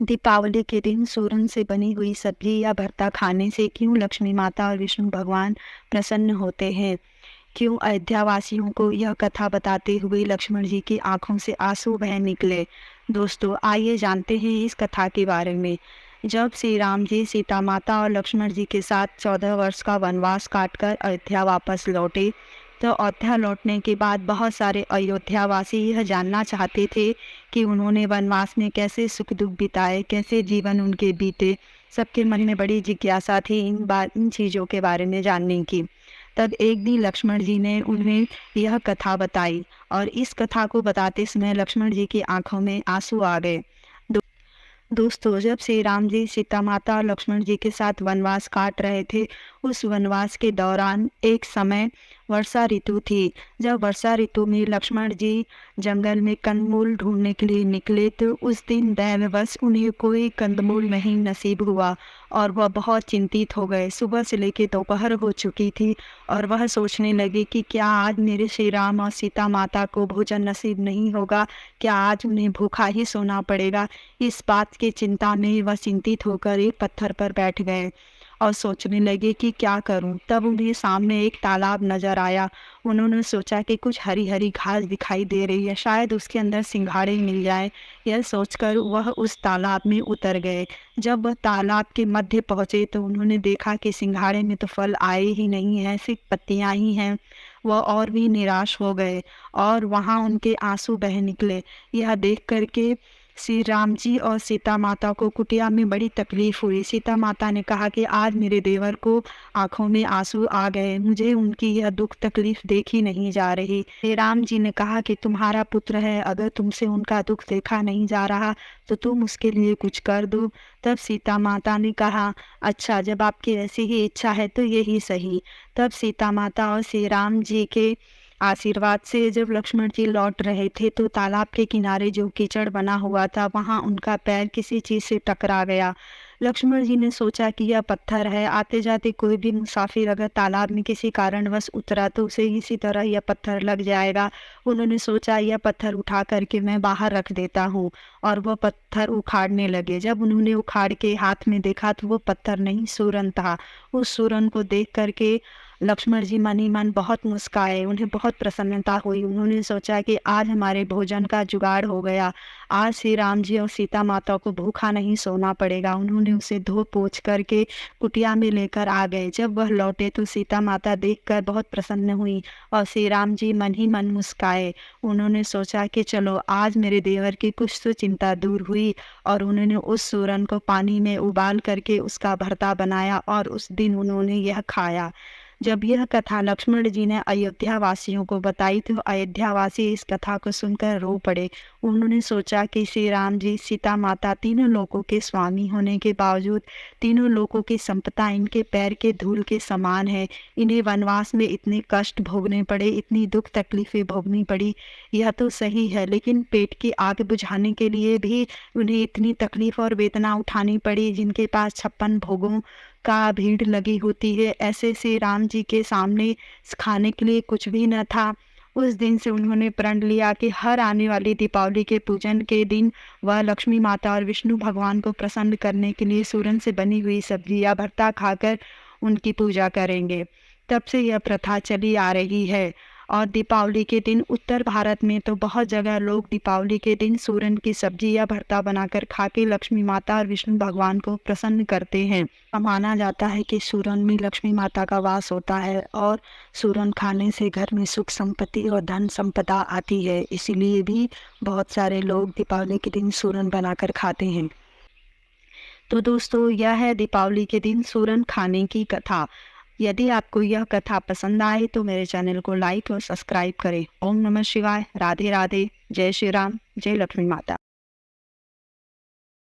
दीपावली के दिन सूरन से बनी हुई सब्जी या भरता खाने से क्यों लक्ष्मी माता और विष्णु भगवान प्रसन्न होते हैं? क्यों अयोध्या वासियों को यह कथा बताते हुए लक्ष्मण जी की आंखों से आंसू बह निकले? दोस्तों, आइए जानते हैं इस कथा के बारे में। जब श्री राम जी सीता माता और लक्ष्मण जी के साथ 14 वर्ष का वनवास काटकर अयोध्या वापस लौटे, तो अयोध्या लौटने के बाद बहुत सारे अयोध्यावासी यह जानना चाहते थे कि उन्होंने वनवास में कैसे सुख दुख बिताए, कैसे जीवन उनके बीते। सबके मन में बड़ी जिज्ञासा थी इन चीज़ों के बारे में जानने की। तब एक दिन लक्ष्मण जी ने उन्हें यह कथा बताई और इस कथा को बताते समय लक्ष्मण जी की आंखों में आंसू आ गए। दोस्तों, जब श्री राम जी सीता माता और लक्ष्मण जी के साथ वनवास काट रहे थे, उस वनवास के दौरान एक समय वर्षा ऋतु थी। जब वर्षा ऋतु में लक्ष्मण जी जंगल में कंदमूल ढूंढने के लिए निकले, तो उस दिन दैववश उन्हें कोई कंदमूल नहीं नसीब हुआ और वह बहुत चिंतित हो गए। सुबह से लेकर दोपहर हो चुकी थी और वह सोचने लगे कि क्या आज मेरे श्री राम और सीता माता को भोजन नसीब नहीं होगा? क्या आज उन्हें भूखा ही सोना पड़ेगा? इस बात की चिंता में वह चिंतित होकर एक पत्थर पर बैठ गए और सोचने लगे कि क्या करूं। तब उन्हें सामने एक तालाब नजर आया। उन्होंने सोचा कि कुछ हरी हरी घास दिखाई दे रही है, शायद उसके अंदर सिंघाड़े मिल जाए। यह सोचकर वह उस तालाब में उतर गए। जब वह तालाब के मध्य पहुंचे तो उन्होंने देखा कि सिंघाड़े में तो फल आए ही नहीं है, सिर्फ पत्तियां ही हैं। वह और भी निराश हो गए और वहां उनके आंसू बह निकले। यह देख करके श्री राम जी और सीता माता को कुटिया में बड़ी तकलीफ हुई। सीता माता ने कहा कि आज मेरे देवर को आंखों में आंसू आ गए, मुझे उनकी यह दुख तकलीफ देखी नहीं जा रही। श्री राम जी ने कहा कि तुम्हारा पुत्र है, अगर तुमसे उनका दुख देखा नहीं जा रहा तो तुम उसके लिए कुछ कर दो। तब सीता माता ने कहा, अच्छा, जब आपकी ऐसी ही इच्छा है तो यही सही। तब सीता माता और श्री राम जी के आशीर्वाद से जब लक्ष्मण जी लौट रहे थे तो तालाब के किनारे जो कीचड़ बना हुआ था, वहां उनका पैर किसी चीज से टकरा गया। लक्ष्मण जी ने सोचा कि यह पत्थर है, आते जाते कोई भी मुसाफिर अगर तालाब में किसी कारणवश उतरा तो उसे इसी तरह यह पत्थर लग जाएगा। उन्होंने सोचा यह पत्थर उठा करके मैं बाहर रख देता हूँ, और वह पत्थर उखाड़ने लगे। जब उन्होंने उखाड़ के हाथ में देखा तो वो पत्थर नहीं, सूरन था। उस सूरन को देख करके लक्ष्मण जी मन ही मन बहुत मुस्काए, उन्हें बहुत प्रसन्नता हुई। उन्होंने सोचा कि आज हमारे भोजन का जुगाड़ हो गया, आज श्री राम जी और सीता माता को भूखा नहीं सोना पड़ेगा। उन्होंने उसे धो पोंछ करके कुटिया में लेकर आ गए। जब वह लौटे तो सीता माता देखकर बहुत प्रसन्न हुई और श्री राम जी मन ही मन मुस्काए। उन्होंने सोचा कि चलो आज मेरे देवर की कुछ तो चिंता दूर हुई, और उन्होंने उस सूरन को पानी में उबाल करके उसका भरता बनाया और उस दिन उन्होंने यह खाया। जब यह कथा लक्ष्मण जी ने अयोध्या वासियों को बताई तो अयोध्या वासी इस कथा को सुनकर रो पड़े। उन्होंने सोचा कि श्री राम जी सीता माता तीनों लोकों के स्वामी होने के बावजूद तीनों लोकों की संपदा इनके पैर के धूल के समान है। इन्हें वनवास में इतने कष्ट भोगने पड़े, इतनी दुख तकलीफें भोगनी पड़ी, यह तो सही है, लेकिन पेट की आग बुझाने के लिए भी उन्हें इतनी तकलीफ और वेदना उठानी पड़ी। जिनके पास 56 भोगों का भीड़ लगी होती है, ऐसे से राम जी के सामने खाने के लिए कुछ भी न था। उस दिन से उन्होंने प्रण लिया कि हर आने वाली दीपावली के पूजन के दिन वह लक्ष्मी माता और विष्णु भगवान को प्रसन्न करने के लिए सूरन से बनी हुई सब्जी या भरता खाकर उनकी पूजा करेंगे। तब से यह प्रथा चली आ रही है। और दीपावली के दिन उत्तर भारत में तो बहुत जगह लोग दीपावली के दिन सूरन की सब्जी या भरता बनाकर खा के लक्ष्मी माता और विष्णु भगवान को प्रसन्न करते हैं। माना जाता है कि सूरन में लक्ष्मी माता का वास होता है और सूरन खाने से घर में सुख संपत्ति और धन संपदा आती है। इसीलिए भी बहुत सारे लोग दीपावली के दिन सूरन बनाकर खाते हैं। तो दोस्तों, यह है दीपावली के दिन सूरन खाने की कथा। यदि आपको यह कथा पसंद आए तो मेरे चैनल को लाइक और सब्सक्राइब करें। ओम नमः शिवाय। राधे राधे। जय श्री राम। जय लक्ष्मी माता।